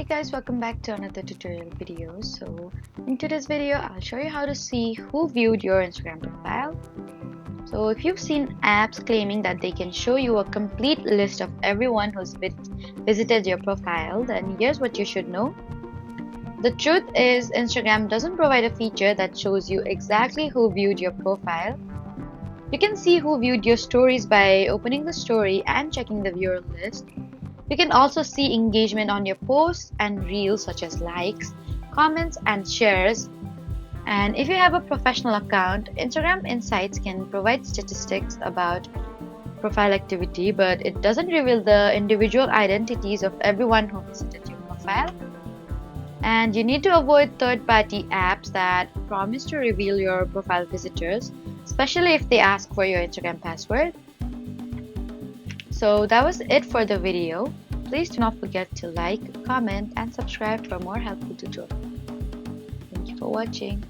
guys, welcome back to another tutorial video. So in today's video I'll show you how to see who viewed your Instagram profile. So if you've seen apps claiming that they can show you a complete list of everyone who's visited your profile, then here's what you should know. The truth is, Instagram doesn't provide a feature that shows you exactly who viewed your profile. You can see who viewed your stories by opening the story and checking the viewer list. You can also see engagement on your posts and reels, such as likes, comments, and shares. And if you have a professional account, Instagram Insights can provide statistics about profile activity, but it doesn't reveal the individual identities of everyone who visited your profile. And you need to avoid third-party apps that promise to reveal your profile visitors, especially if they ask for your Instagram password. So that was it for the video. Please do not forget to like, comment, and subscribe for more helpful tutorials. Thank you for watching.